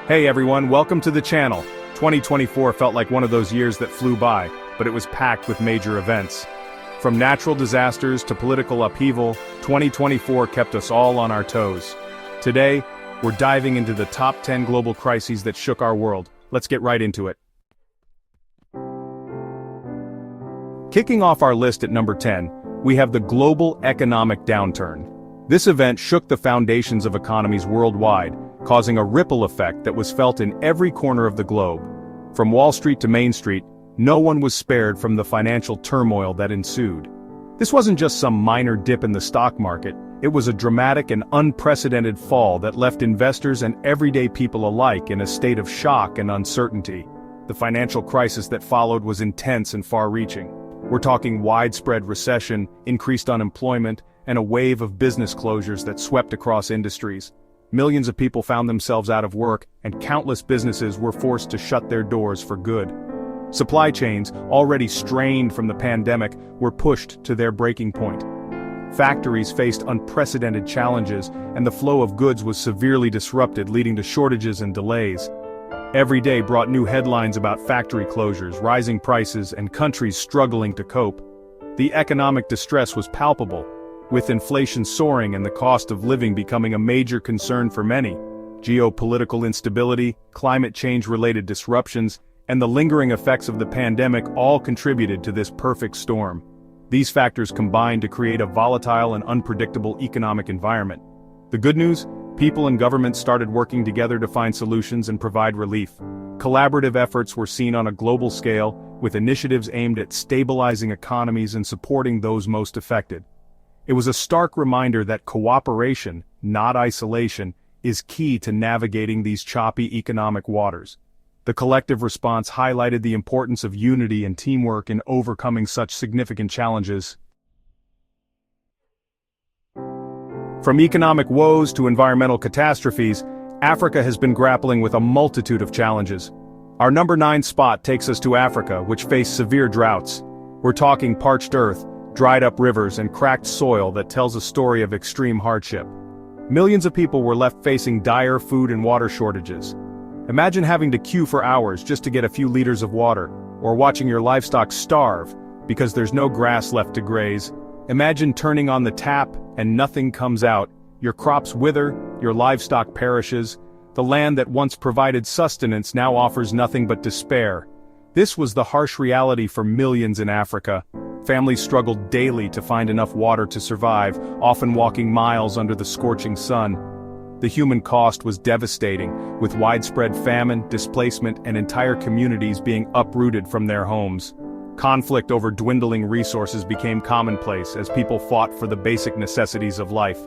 Hey everyone, welcome to the channel. 2024 felt like one of those years that flew by, but it was packed with major events. From natural disasters to political upheaval, 2024 kept us all on our toes. Today, we're diving into the top 10 global crises that shook our world. Let's get right into it. Kicking off our list at number 10, we have the global economic downturn. This event shook the foundations of economies worldwide, causing a ripple effect that was felt in every corner of the globe. From Wall Street to Main Street, no one was spared from the financial turmoil that ensued. This wasn't just some minor dip in the stock market, it was a dramatic and unprecedented fall that left investors and everyday people alike in a state of shock and uncertainty. The financial crisis that followed was intense and far-reaching. We're talking widespread recession, increased unemployment, and a wave of business closures that swept across industries. Millions of people found themselves out of work, and countless businesses were forced to shut their doors for good. Supply chains, already strained from the pandemic, were pushed to their breaking point. Factories faced unprecedented challenges, and the flow of goods was severely disrupted, leading to shortages and delays. Every day brought new headlines about factory closures, rising prices, and countries struggling to cope. The economic distress was palpable, with inflation soaring and the cost of living becoming a major concern for many. Geopolitical instability, climate change-related disruptions, and the lingering effects of the pandemic all contributed to this perfect storm. These factors combined to create a volatile and unpredictable economic environment. The good news? People and governments started working together to find solutions and provide relief. Collaborative efforts were seen on a global scale, with initiatives aimed at stabilizing economies and supporting those most affected. It was a stark reminder that cooperation, not isolation, is key to navigating these choppy economic waters. The collective response highlighted the importance of unity and teamwork in overcoming such significant challenges. From economic woes to environmental catastrophes, Africa has been grappling with a multitude of challenges. Our number 9 spot takes us to Africa, which faced severe droughts. We're talking parched earth, dried-up rivers, and cracked soil that tells a story of extreme hardship. Millions of people were left facing dire food and water shortages. Imagine having to queue for hours just to get a few liters of water, or watching your livestock starve because there's no grass left to graze. Imagine turning on the tap and nothing comes out, your crops wither, your livestock perishes. The land that once provided sustenance now offers nothing but despair. This was the harsh reality for millions in Africa. Families struggled daily to find enough water to survive, often walking miles under the scorching sun. The human cost was devastating, with widespread famine, displacement, and entire communities being uprooted from their homes. Conflict over dwindling resources became commonplace as people fought for the basic necessities of life.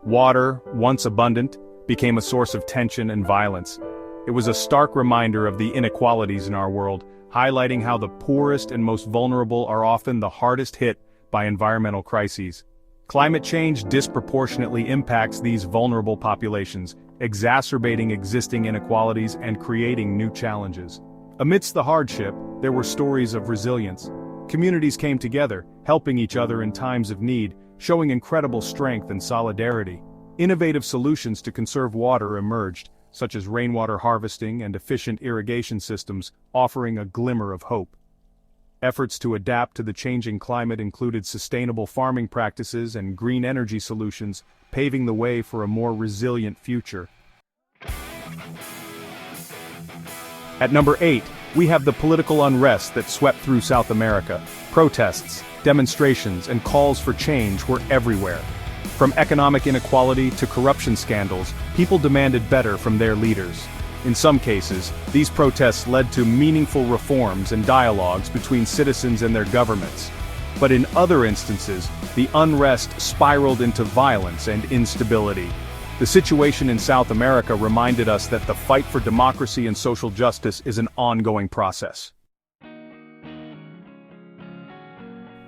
Water, once abundant, became a source of tension and violence. It was a stark reminder of the inequalities in our world, highlighting how the poorest and most vulnerable are often the hardest hit by environmental crises. Climate change disproportionately impacts these vulnerable populations, exacerbating existing inequalities and creating new challenges. Amidst the hardship, there were stories of resilience. Communities came together, helping each other in times of need, showing incredible strength and solidarity. Innovative solutions to conserve water emerged, such as rainwater harvesting and efficient irrigation systems, offering a glimmer of hope. Efforts to adapt to the changing climate included sustainable farming practices and green energy solutions, paving the way for a more resilient future. At number 8, we have the political unrest that swept through South America. Protests, demonstrations, and calls for change were everywhere. From economic inequality to corruption scandals, people demanded better from their leaders. In some cases, these protests led to meaningful reforms and dialogues between citizens and their governments. But in other instances, the unrest spiraled into violence and instability. The situation in South America reminded us that the fight for democracy and social justice is an ongoing process.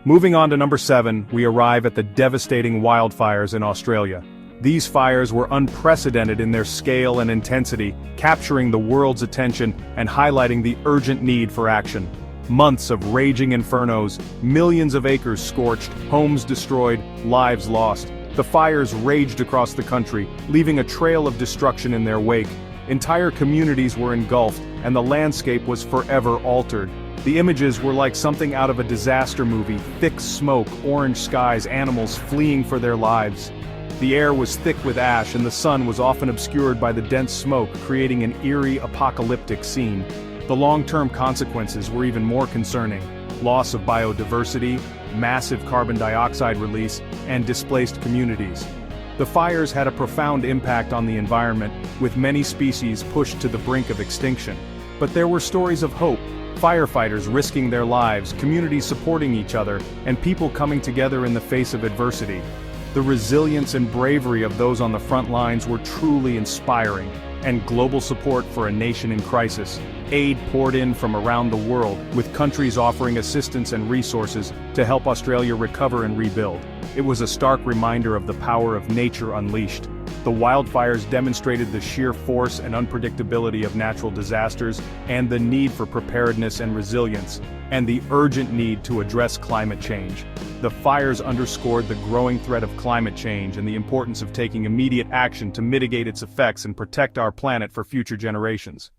Moving on to number 7, we arrive at the devastating wildfires in Australia. These fires were unprecedented in their scale and intensity, capturing the world's attention and highlighting the urgent need for action. Months of raging infernos, millions of acres scorched, homes destroyed, lives lost. The fires raged across the country, leaving a trail of destruction in their wake. Entire communities were engulfed, and the landscape was forever altered. The images were like something out of a disaster movie: thick smoke, orange skies, animals fleeing for their lives. The air was thick with ash, and the sun was often obscured by the dense smoke, creating an eerie, apocalyptic scene. The long-term consequences were even more concerning: loss of biodiversity, massive carbon dioxide release, and displaced communities. The fires had a profound impact on the environment, with many species pushed to the brink of extinction. But there were stories of hope: firefighters risking their lives, communities supporting each other, and people coming together in the face of adversity. The resilience and bravery of those on the front lines were truly inspiring. And global support for a nation in crisis. Aid poured in from around the world, with countries offering assistance and resources to help Australia recover and rebuild. It was a stark reminder of the power of nature unleashed. The wildfires demonstrated the sheer force and unpredictability of natural disasters, and the need for preparedness and resilience, and the urgent need to address climate change. The fires underscored the growing threat of climate change and the importance of taking immediate action to mitigate its effects and protect our planet for future generations.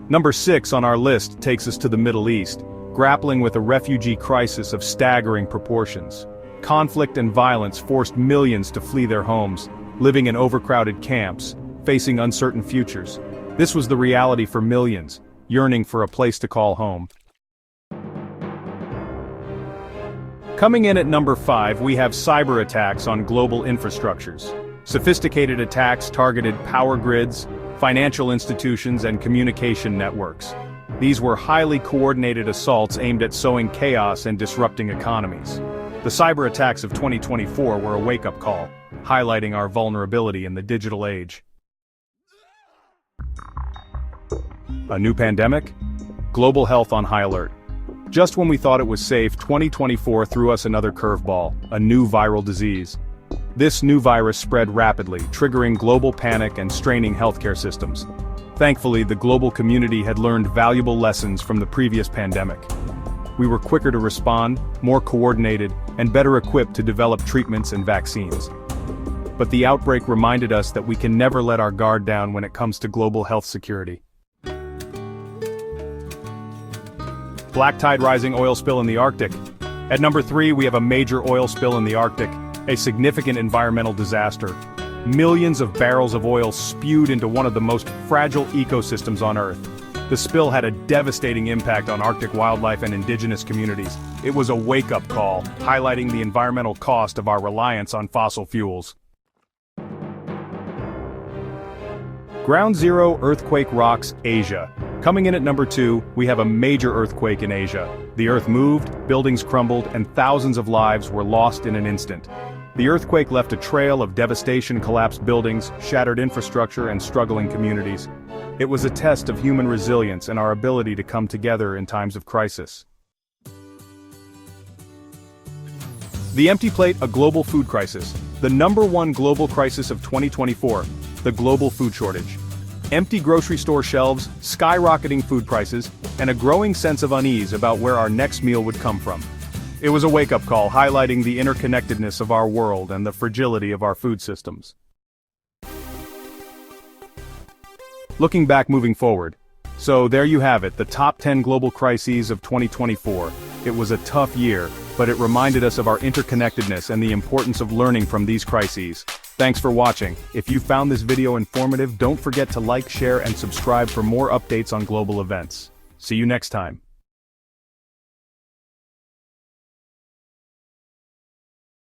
Number 6 on our list takes us to the Middle East, grappling with a refugee crisis of staggering proportions. Conflict and violence forced millions to flee their homes, living in overcrowded camps, facing uncertain futures. This was the reality for millions, yearning for a place to call home. Coming in at number 5, we have cyber attacks on global infrastructures. Sophisticated attacks targeted power grids, financial institutions, and communication networks. These were highly coordinated assaults aimed at sowing chaos and disrupting economies. The cyber attacks of 2024 were a wake-up call, highlighting our vulnerability in the digital age. A new pandemic? Global health on high alert. Just when we thought it was safe, 2024 threw us another curveball: a new viral disease. This new virus spread rapidly, triggering global panic and straining healthcare systems. Thankfully, the global community had learned valuable lessons from the previous pandemic. We were quicker to respond, more coordinated, and better equipped to develop treatments and vaccines. But the outbreak reminded us that we can never let our guard down when it comes to global health security. Black tide rising oil spill in the Arctic. At number 3, we have a major oil spill in the Arctic, a significant environmental disaster. Millions of barrels of oil spewed into one of the most fragile ecosystems on Earth. The spill had a devastating impact on Arctic wildlife and indigenous communities. It was a wake-up call, highlighting the environmental cost of our reliance on fossil fuels. Ground Zero earthquake rocks Asia. Coming in at number 2, we have a major earthquake in Asia. The earth moved, buildings crumbled, and thousands of lives were lost in an instant. The earthquake left a trail of devastation: collapsed buildings, shattered infrastructure, and struggling communities. It was a test of human resilience and our ability to come together in times of crisis. The empty plate: a global food crisis. The number 1 global crisis of 2024, the global food shortage. Empty grocery store shelves, skyrocketing food prices, and a growing sense of unease about where our next meal would come from. It was a wake-up call, highlighting the interconnectedness of our world and the fragility of our food systems. Looking back, moving forward. So there you have it, the top 10 global crises of 2024. It was a tough year, but it reminded us of our interconnectedness and the importance of learning from these crises. Thanks for watching. If you found this video informative, don't forget to like, share, and subscribe for more updates on global events. See you next time.